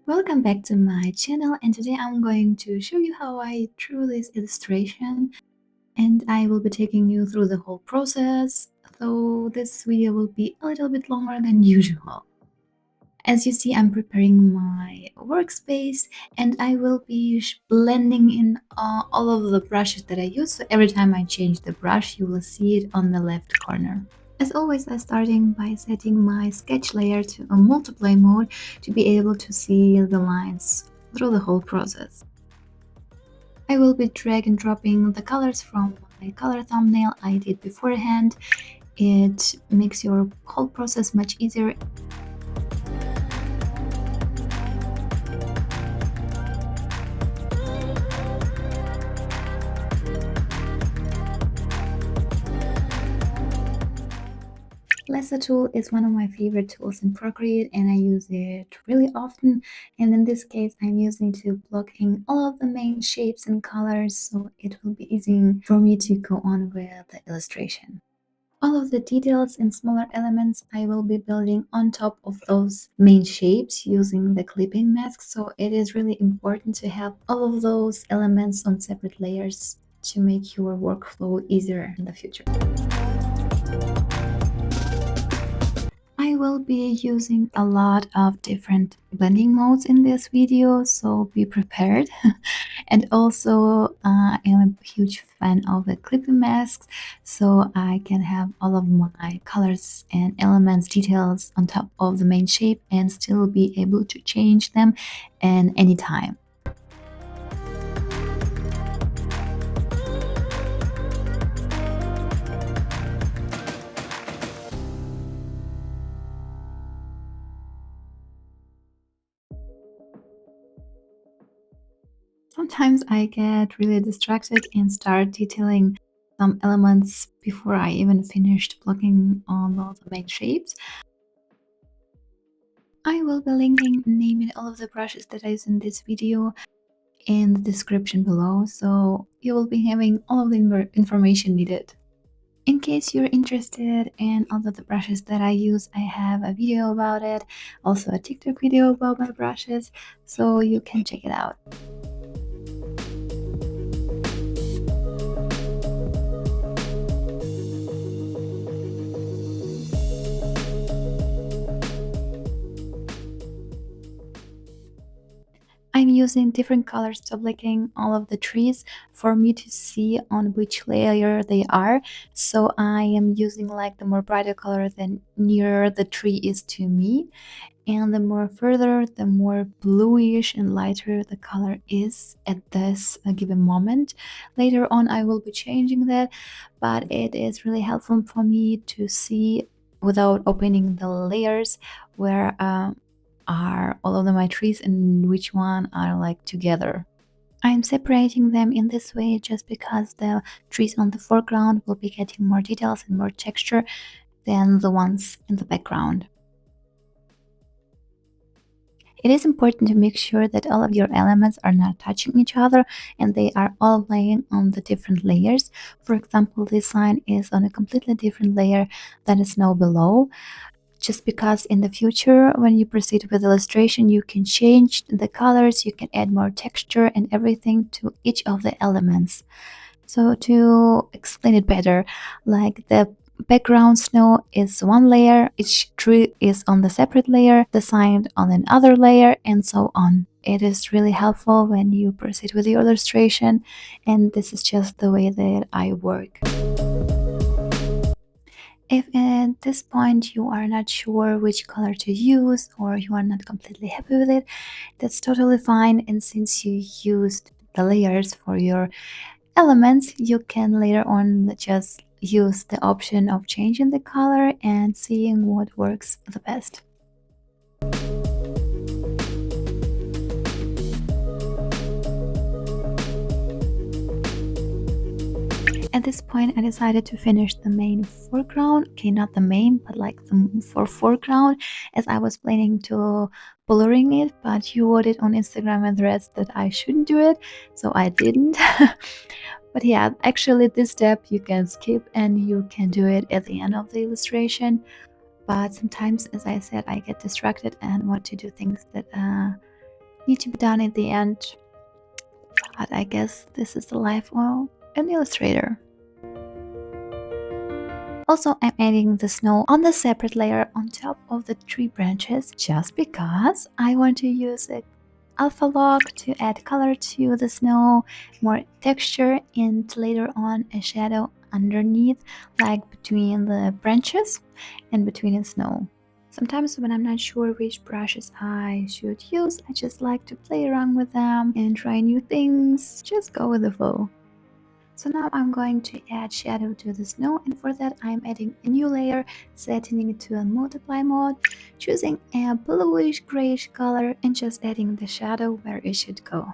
Welcome back to my channel, and today I'm going to show you how I drew this illustration, and I will be taking you through the whole process, though this video will be a little bit longer than usual. As you see, I'm preparing my workspace and I will be blending in all of the brushes that I use, so every time I change the brush you will see it on the left corner. As always, I'm starting by setting my sketch layer to a multiply mode to be able to see the lines through the whole process. I will be drag and dropping the colors from my color thumbnail I did beforehand. It makes your whole process much easier. Lasso tool is one of my favorite tools in Procreate and I use it really often, and in this case I'm using it to block in all of the main shapes and colors, so it will be easy for me to go on with the illustration. All of the details and smaller elements I will be building on top of those main shapes using the clipping mask, so it is really important to have all of those elements on separate layers to make your workflow easier in the future. I will be using a lot of different blending modes in this video, so be prepared. And also, I am a huge fan of the clipping masks, so I can have all of my colors and elements details on top of the main shape and still be able to change them at any time. Sometimes I get really distracted and start detailing some elements before I even finished blocking all of the main shapes. I will be linking and naming all of the brushes that I use in this video in the description below, so you will be having all of the information needed. In case you're interested in all of the brushes that I use, I have a video about it, also a TikTok video about my brushes, so you can check it out. I'm using different colors to blacking all of the trees for me to see on which layer they are. So I am using like the more brighter color the nearer the tree is to me. And the more further, the more bluish and lighter the color is at this given moment. Later on, I will be changing that, but it is really helpful for me to see without opening the layers where are all of my trees and which one are like together. I'm separating them in this way just because the trees on the foreground will be getting more details and more texture than the ones in the background. It is important to make sure that all of your elements are not touching each other and they are all laying on the different layers. For example, this sign is on a completely different layer than the snow below. Just because in the future when you proceed with illustration you can change the colors, you can add more texture and everything to each of the elements. So to explain it better, like the background snow is one layer, each tree is on the separate layer, the sign on another layer, and so on. It is really helpful when you proceed with the illustration, and this is just the way that I work. If at this point you are not sure which color to use or you are not completely happy with it, that's totally fine. And since you used the layers for your elements, you can later on just use the option of changing the color and seeing what works the best. At this point, I decided to finish the main foreground. Okay, not the main, but like the foreground, as I was planning to blurring it, but you wrote it on Instagram and Threads that I shouldn't do it, so I didn't. But yeah, actually this step you can skip and you can do it at the end of the illustration. But sometimes, as I said, I get distracted and want to do things that need to be done at the end, but I guess this is the life of an illustrator. Also, I'm adding the snow on the separate layer on top of the tree branches just because I want to use a alpha log to add color to the snow, more texture, and later on a shadow underneath, like between the branches and between the snow. Sometimes when I'm not sure which brushes I should use, I just like to play around with them and try new things, just go with the flow. So now I'm going to add shadow to the snow, and for that I'm adding a new layer, setting it to a multiply mode, choosing a bluish grayish color and just adding the shadow where it should go.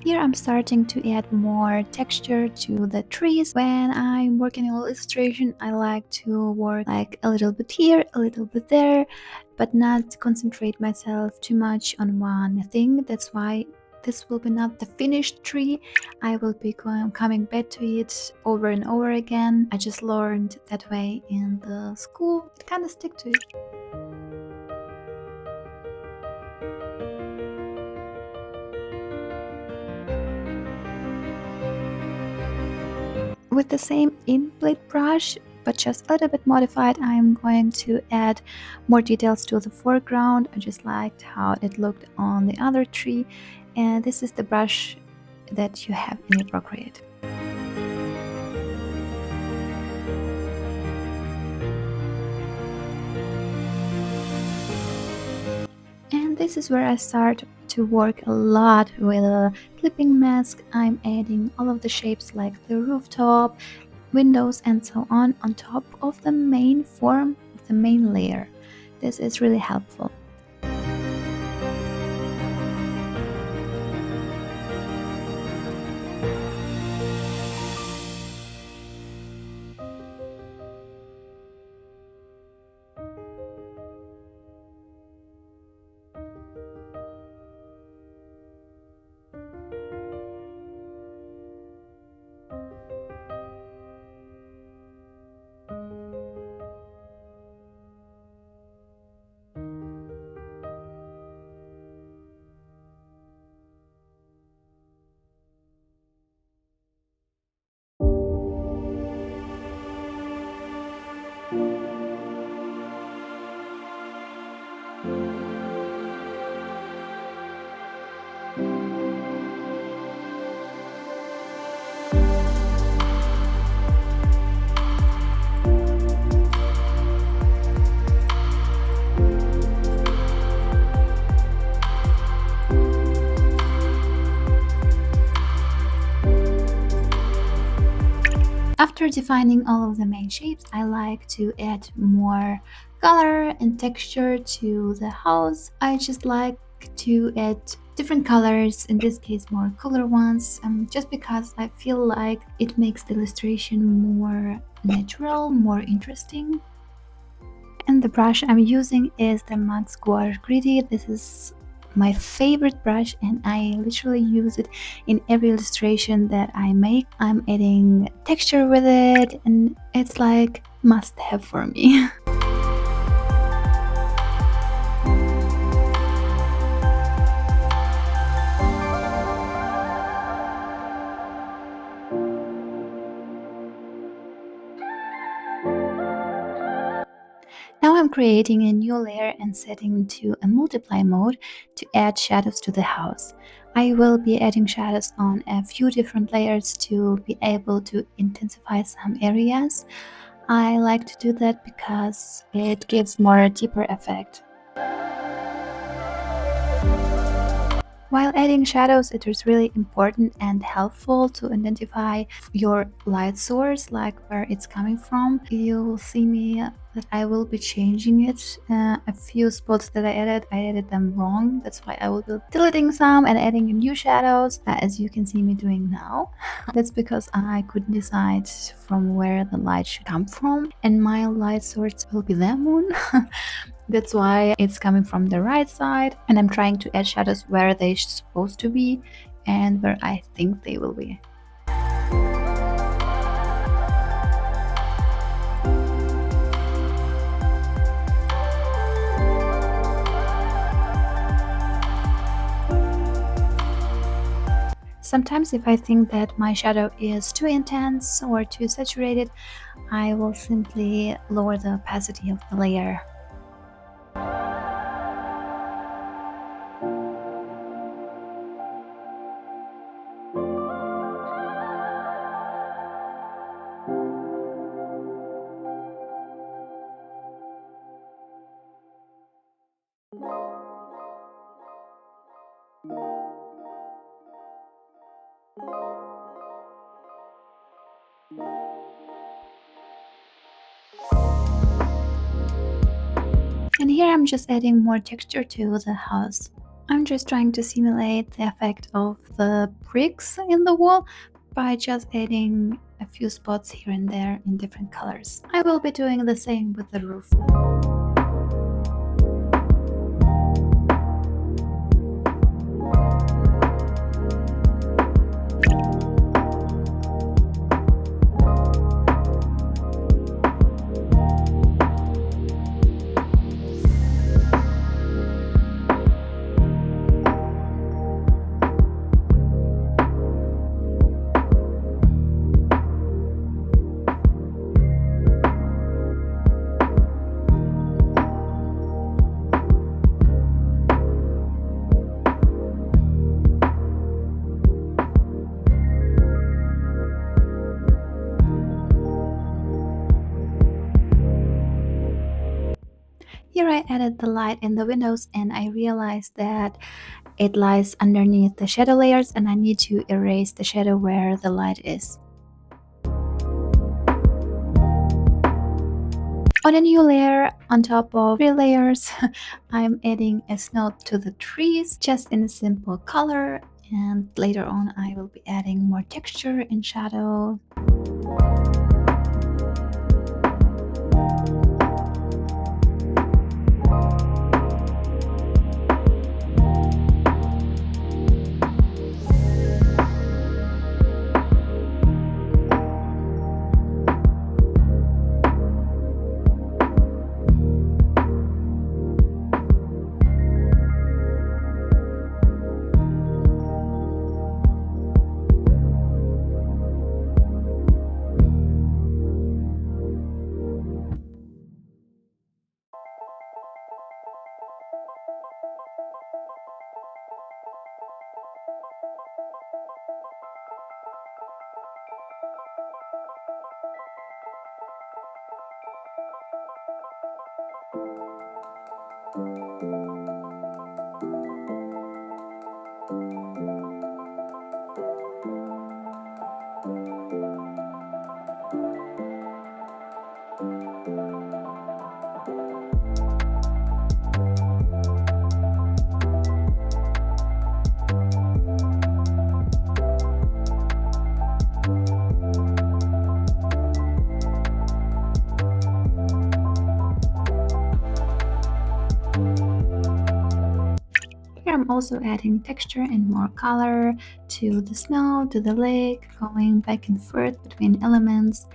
Here I'm starting to add more texture to the trees. When I'm working in illustration, I like to work like a little bit here, a little bit there, but not concentrate myself too much on one thing. That's why this will be not the finished tree. I will be coming back to it over and over again. I just learned that way in the school. I kind of stick to it. With the same in-blade brush, but just a little bit modified, I'm going to add more details to the foreground. I just liked how it looked on the other tree, and this is the brush that you have in your Procreate. And this is where I start to work a lot with a clipping mask. I'm adding all of the shapes like the rooftop, windows and so on top of the main form of the main layer. This is really helpful. After defining all of the main shapes, I like to add more color and texture to the house. I just like to add different colors, in this case more cooler ones, just because I feel like it makes the illustration more natural, more interesting. And the brush I'm using is the MaxU Grainy. This is my favorite brush and I literally use it in every illustration that I make. I'm adding texture with it and it's like must have for me. Now I'm creating a new layer and setting to a multiply mode to add shadows to the house. I will be adding shadows on a few different layers to be able to intensify some areas. I like to do that because it gives more deeper effect. While adding shadows, it is really important and helpful to identify your light source, like where it's coming from. You will see me that I will be changing it. A few spots that I added them wrong. That's why I will be deleting some and adding new shadows, as you can see me doing now. That's because I couldn't decide from where the light should come from, and my light source will be the moon. That's why it's coming from the right side, and I'm trying to add shadows where they're supposed to be and where I think they will be. Sometimes if I think that my shadow is too intense or too saturated, I will simply lower the opacity of the layer. And here I'm just adding more texture to the house. I'm just trying to simulate the effect of the bricks in the wall by just adding a few spots here and there in different colors. I will be doing the same with the roof. Here I added the light in the windows and I realized that it lies underneath the shadow layers and I need to erase the shadow where the light is. On a new layer on top of 3 layers, I'm adding a snow to the trees just in a simple color, and later on I will be adding more texture and shadow. Here I'm also adding texture and more color to the snow, to the lake, going back and forth between elements.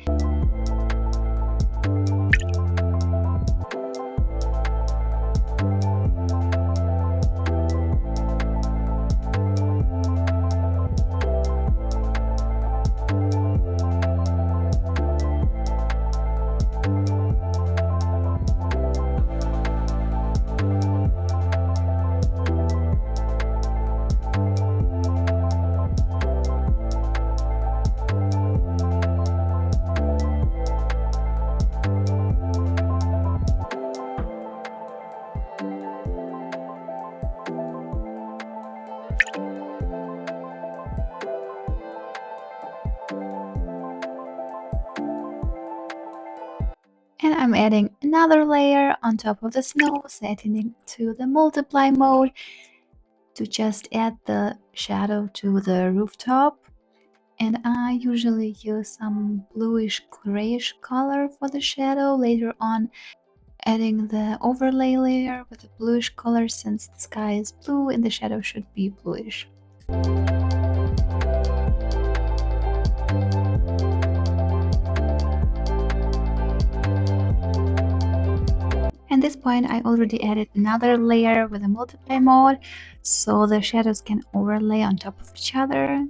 And I'm adding another layer on top of the snow, setting it to the multiply mode to just add the shadow to the rooftop. And I usually use some bluish grayish color for the shadow, later on adding the overlay layer with a bluish color since the sky is blue and the shadow should be bluish. At this point I already added another layer with a multiply mode so the shadows can overlay on top of each other.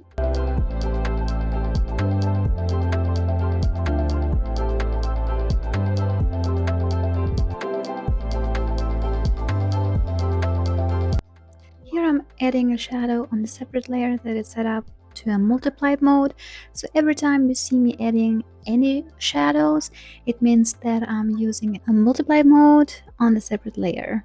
adding a shadow on a separate layer that is set up to a multiplied mode. So every time you see me adding any shadows, it means that I'm using a multiply mode on the separate layer.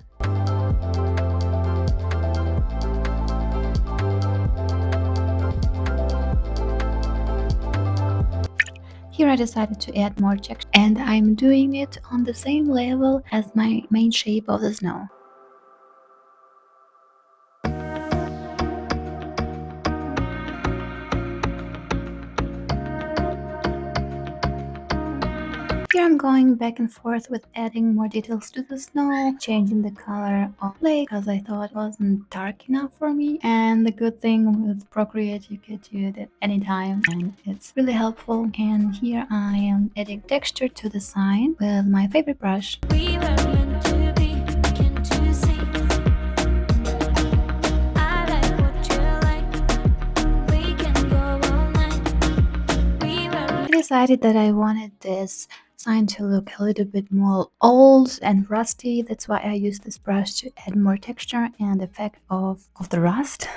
Here I decided to add more texture, and I'm doing it on the same level as my main shape of the snow. Here I'm going back and forth with adding more details to the snow, changing the color of the lake because I thought it wasn't dark enough for me. And the good thing with Procreate, you could use it anytime and it's really helpful. And here I am adding texture to the sign with my favorite brush. We were meant to be, can't you see? I like what you like. We can go all night. I decided that I wanted this sign to look a little bit more old and rusty. That's why I use this brush to add more texture and effect of the rust.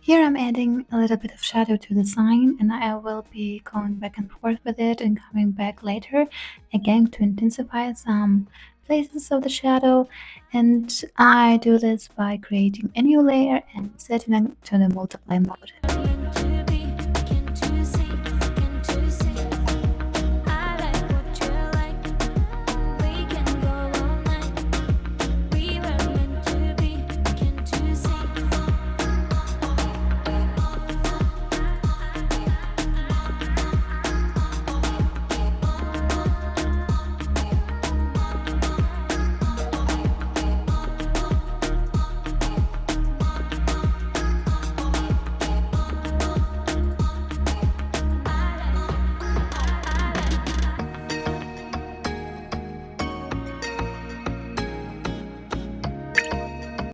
Here I'm adding a little bit of shadow to the sign, and I will be going back and forth with it and coming back later again to intensify some places of the shadow. And I do this by creating a new layer and setting it to the multiply mode.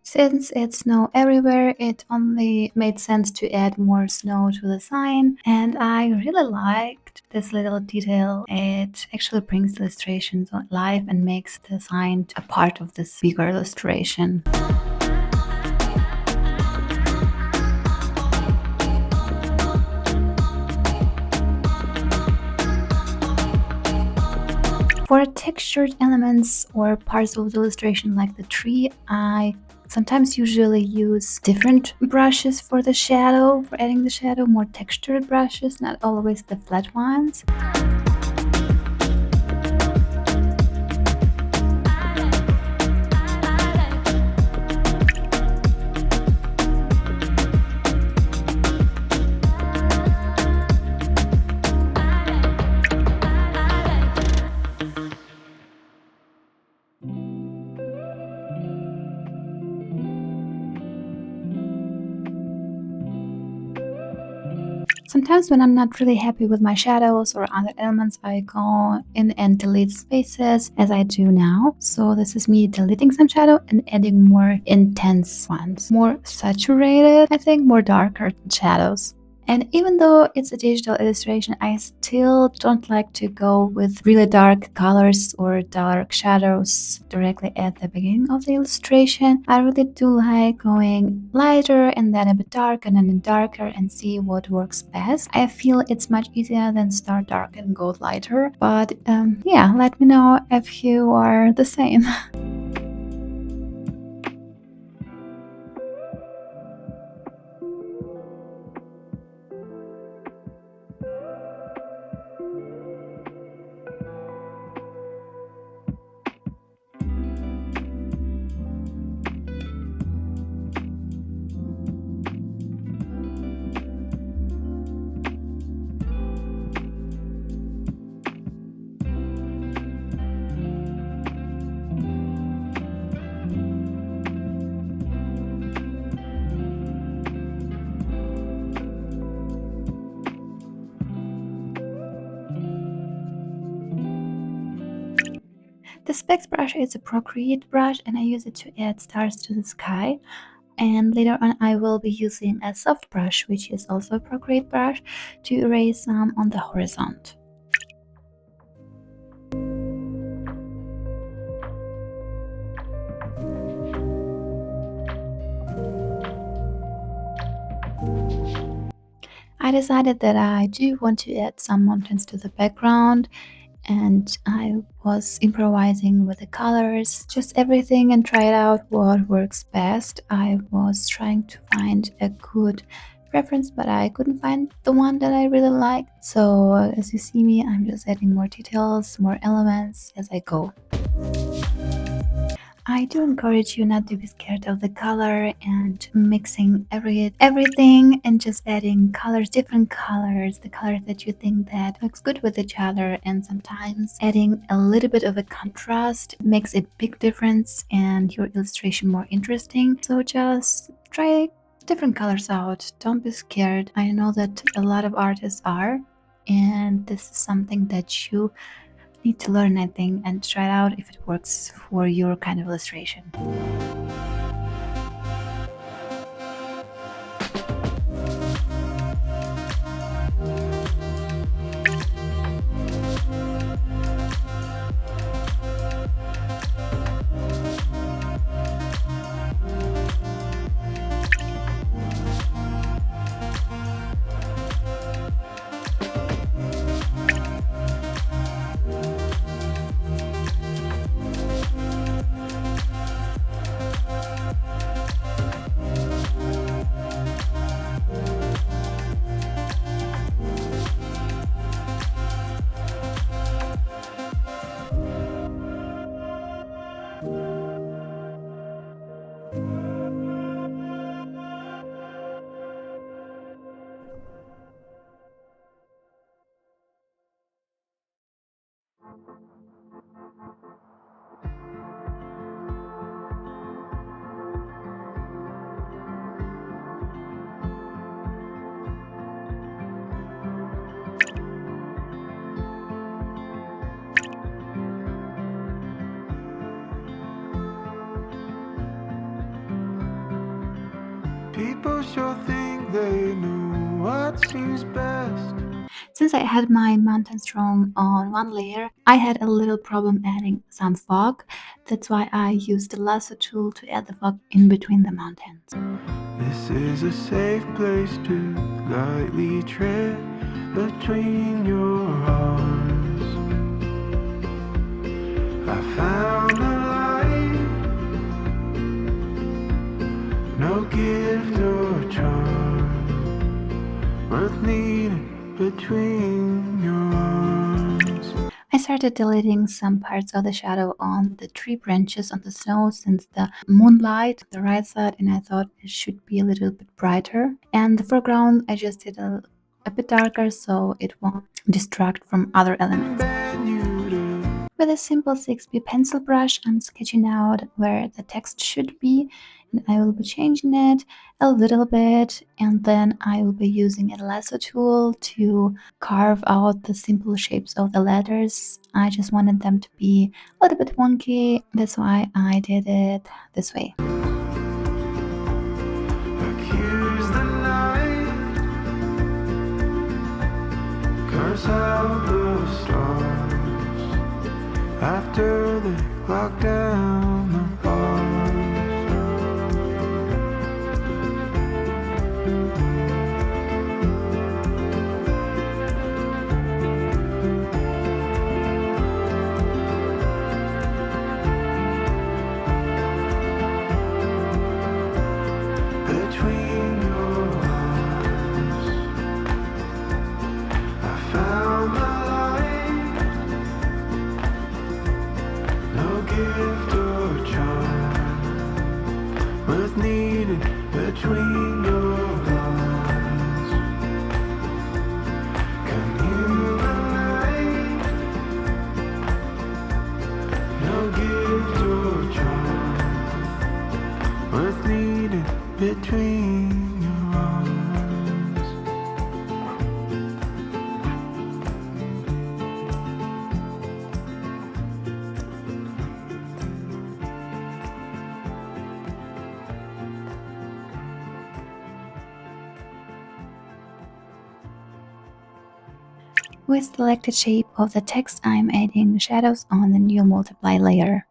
Since it's snow everywhere, it only made sense to add more snow to the sign, and I really liked this little detail. It actually brings the illustration to life and makes the sign a part of this bigger illustration. For textured elements or parts of the illustration like the tree, I sometimes usually use different brushes for the shadow, for adding the shadow, more textured brushes, not always the flat ones. Sometimes when I'm not really happy with my shadows or other elements, I go in and delete spaces as I do now. So this is me deleting some shadow and adding more intense ones, more saturated, I think, more darker shadows. And even though it's a digital illustration, I still don't like to go with really dark colors or dark shadows directly at the beginning of the illustration. I really do like going lighter and then a bit dark and then darker and see what works best. I feel it's much easier than start dark and go lighter. But yeah, let me know if you are the same. The Specks brush is a Procreate brush and I use it to add stars to the sky. And later on I will be using a soft brush, which is also a Procreate brush, to erase some on the horizon. decided that I do want to add some mountains to the background, and I was improvising with the colors, just everything, and try it out what works best. I was trying to find a good reference, but I couldn't find the one that I really liked. So as you see me, I'm just adding more details, more elements as I go. I do encourage you not to be scared of the color and mixing everything and just adding colors, different colors, the colors that you think that looks good with each other, and sometimes adding a little bit of a contrast makes a big difference and your illustration more interesting. So just try different colors out. Don't be scared. I know that a lot of artists are, and this is something that you need to learn, I think, and try it out if it works for your kind of illustration. People sure think they know what seems best. Since I had my mountains drawn on one layer, I had a little problem adding some fog. That's why I used the lasso tool to add the fog in between the mountains. This is a safe place to lightly tread between your arms. I found the light, no gift or charm worth needing between your arms. I started deleting some parts of the shadow on the tree branches on the snow since the moonlight the right side, and I thought it should be a little bit brighter. And the foreground I just did a bit darker so it won't distract from other elements. With a simple 6B pencil brush, I'm sketching out where the text should be, and I will be changing it a little bit, and then I will be using a lasso tool to carve out the simple shapes of the letters. I just wanted them to be a little bit wonky, that's why I did it this way. Accuse the night, curse out the stars. After they lock down the bars. Between your arms, I found the light, no gift or charm worth needing between your arms. Commune the night, no gift or charm worth needing between your arms. With selected shape of the text, I'm adding shadows on the new multiply layer.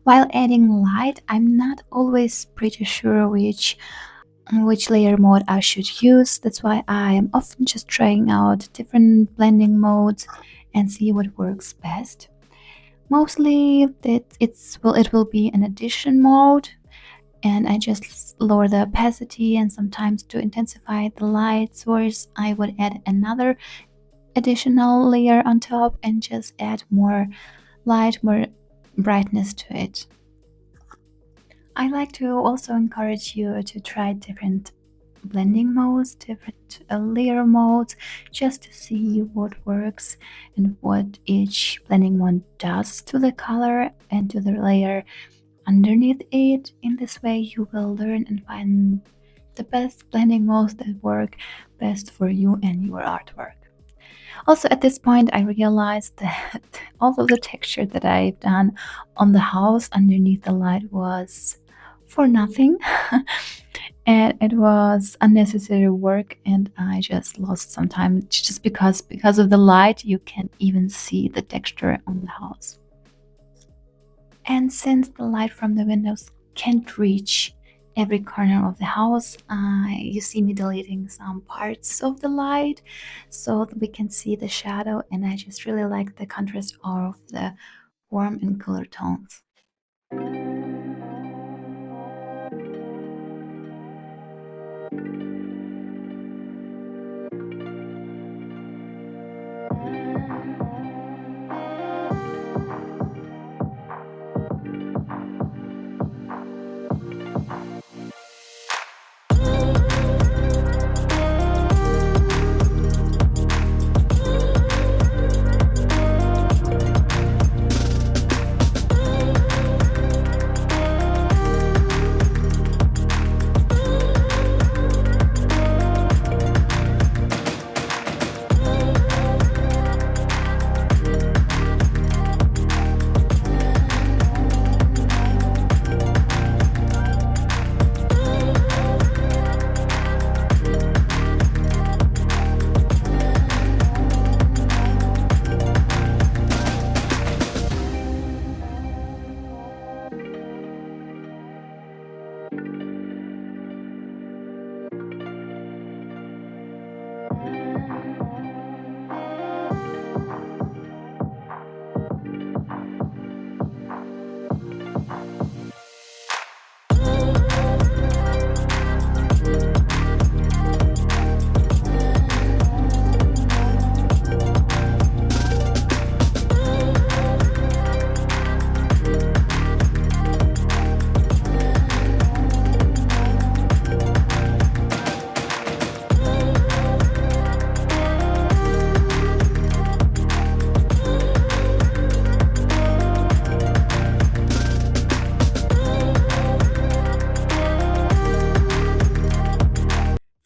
While adding light, I'm not always pretty sure which layer mode I should use. That's why I am often just trying out different blending modes and see what works best. Mostly it will be an addition mode, and I just lower the opacity, and sometimes to intensify the light source I would add another additional layer on top and just add more light, more brightness to it. I like to also encourage you to try different blending modes, different layer modes, just to see what works and what each blending mode does to the color and to the layer underneath it. In this way, you will learn and find the best blending modes that work best for you and your artwork. Also, at this point, I realized that all of the texture that I've done on the house underneath the light was for nothing. And it was unnecessary work, and I just lost some time just because of the light you can't even see the texture on the house. And since the light from the windows can't reach every corner of the house, you see me deleting some parts of the light so that we can see the shadow, and I just really like the contrast of the warm and cooler tones.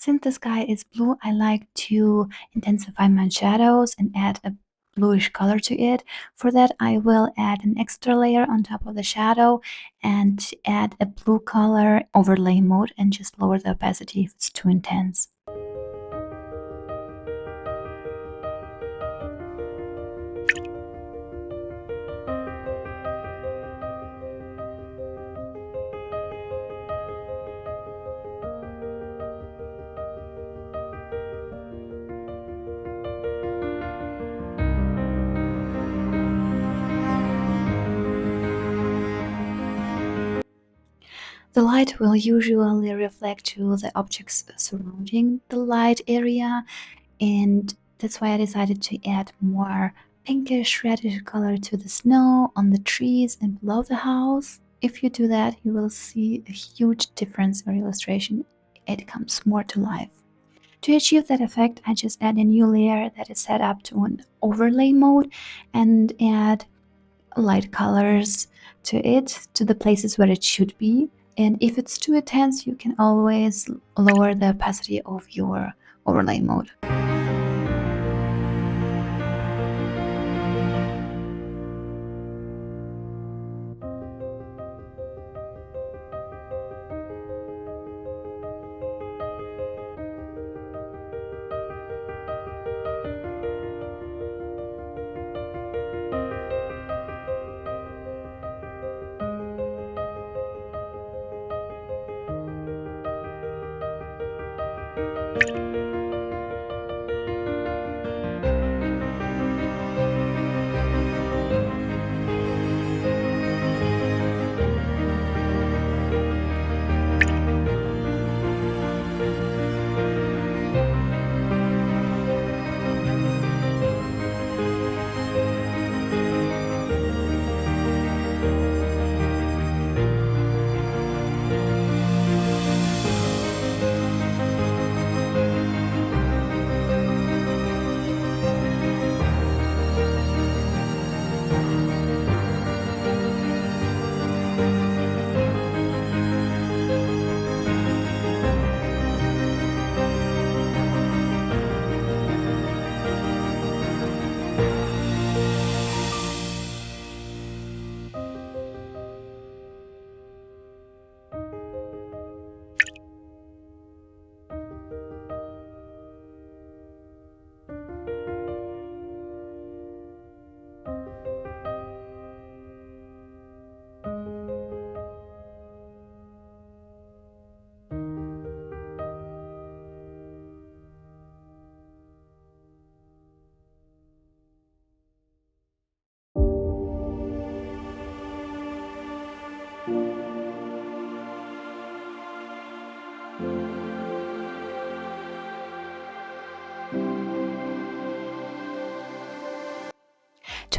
Since the sky is blue, I like to intensify my shadows and add a bluish color to it. For that, I will add an extra layer on top of the shadow and add a blue color overlay mode and just lower the opacity if it's too intense. The light will usually reflect to the objects surrounding the light area, and that's why I decided to add more pinkish reddish color to the snow on the trees and below the house. If you do that, you will see a huge difference in illustration. It comes more to life. To achieve that effect, I just add a new layer that is set up to an overlay mode and add light colors to it, to the places where it should be. And if it's too intense, you can always lower the opacity of your overlay mode.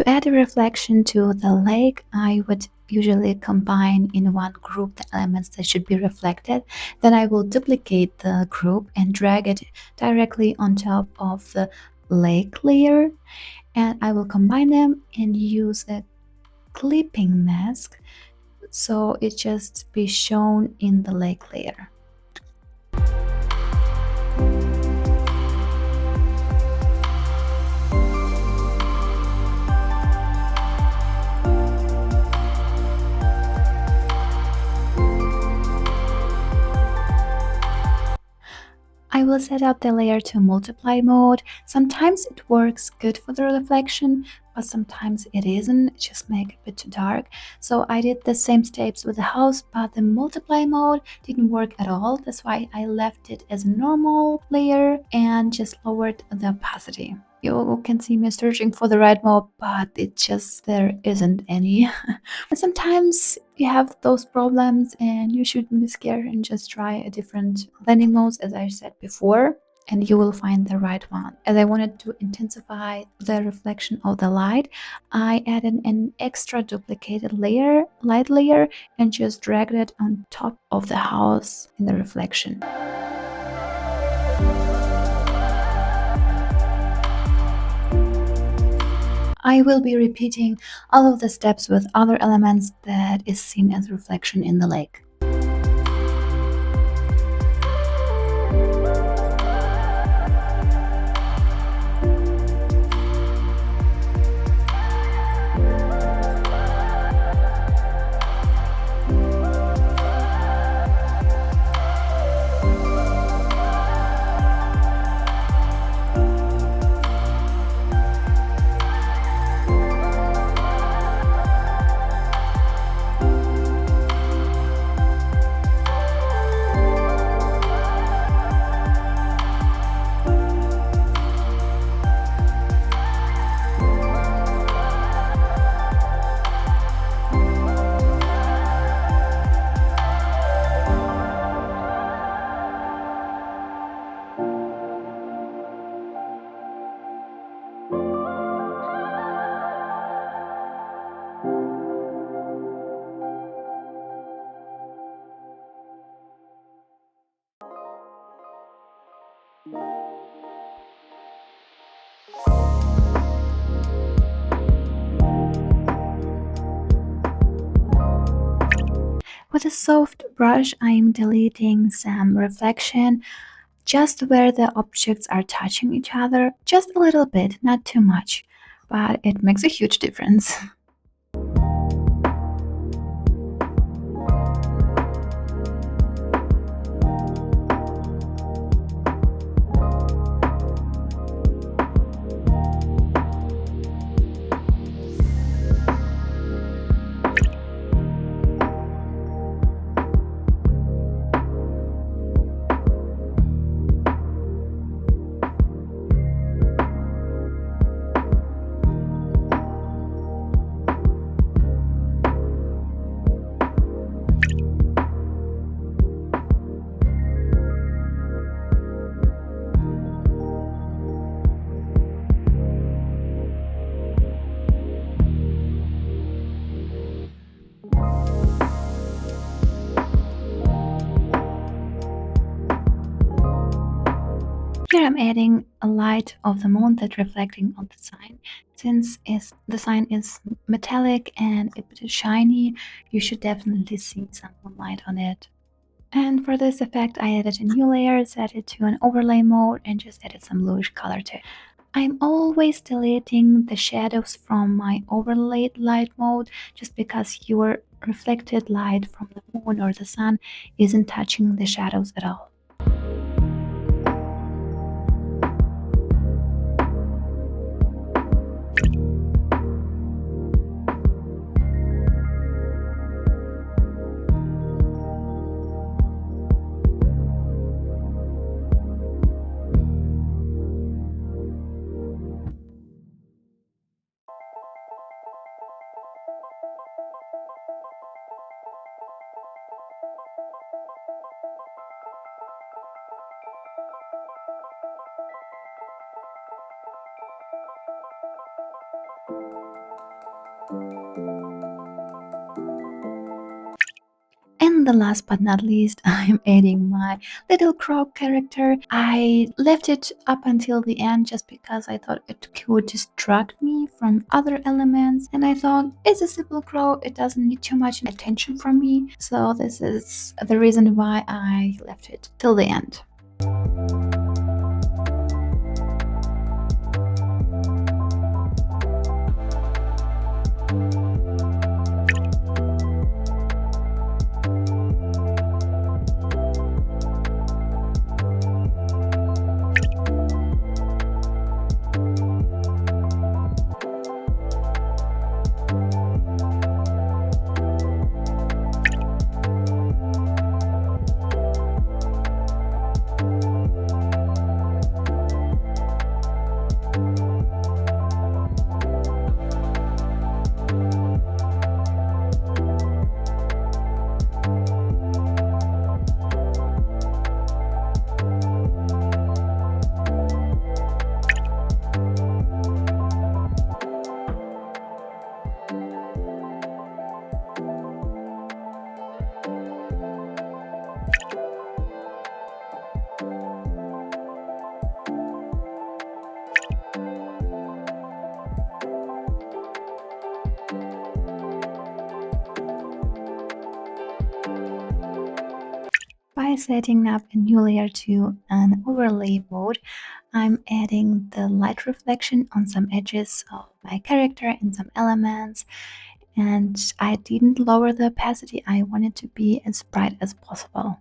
To add a reflection to the lake, I would usually combine in one group the elements that should be reflected. Then I will duplicate the group and drag it directly on top of the lake layer, and I will combine them and use a clipping mask so it just be shown in the lake layer. I will set up the layer to multiply mode. Sometimes it works good for the reflection, but sometimes it isn't. It just make it a bit too dark. So I did the same steps with the house, but the multiply mode didn't work at all. That's why I left it as a normal layer and just lowered the opacity. You can see me searching for the right mode, but it just there isn't any. And sometimes you have those problems and you shouldn't be scared and just try a different blending modes, as I said before, and you will find the right one. As I wanted to intensify the reflection of the light, I added an extra duplicated layer, light layer, and just dragged it on top of the house in the reflection. I will be repeating all of the steps with other elements that is seen as reflection in the lake. With a soft brush, I am deleting some reflection just where the objects are touching each other, just a little bit, not too much, but it makes a huge difference. Here I'm adding a light of the moon that's reflecting on the sign. Since the sign is metallic and a bit shiny, you should definitely see some moonlight on it. And for this effect, I added a new layer, set it to an overlay mode, and just added some bluish color to it. I'm always deleting the shadows from my overlaid light mode just because your reflected light from the moon or the sun isn't touching the shadows at all. And the last but not least, I'm adding my little crow character. I left it up until the end just because I thought it could distract me from other elements. And I thought it's a simple crow, it doesn't need too much attention from me. So this is the reason why I left it till the end. By setting up a new layer to an overlay mode, I'm adding the light reflection on some edges of my character and some elements, and I didn't lower the opacity. I want it to be as bright as possible.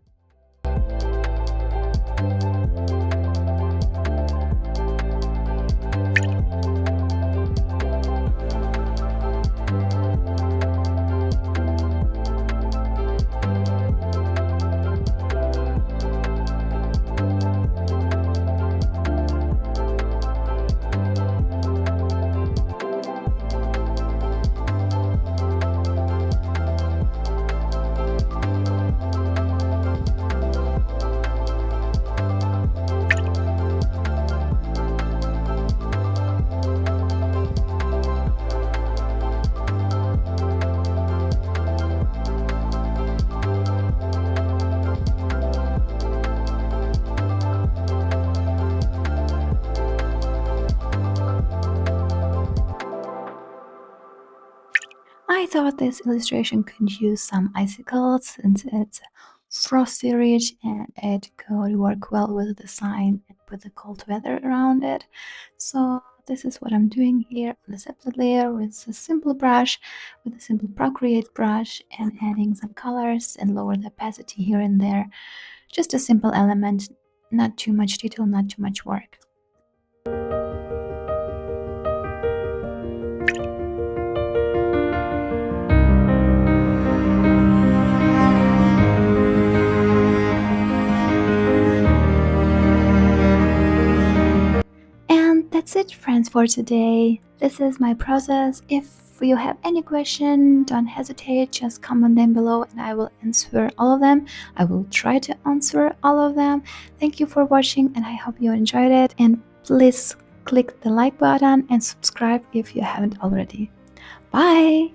I thought this illustration could use some icicles since it's frosty rich and it could work well with the sign and with the cold weather around it. So this is what I'm doing here on the separate layer with a simple brush, with a simple Procreate brush, and adding some colors and lower the opacity here and there. Just a simple element, not too much detail, not too much work. And that's it, friends, for today. This is my process. If you have any question, don't hesitate, just comment them below and I will answer all of them. I will try to answer all of them. Thank you for watching and I hope you enjoyed it, and please click the like button and subscribe if you haven't already. Bye!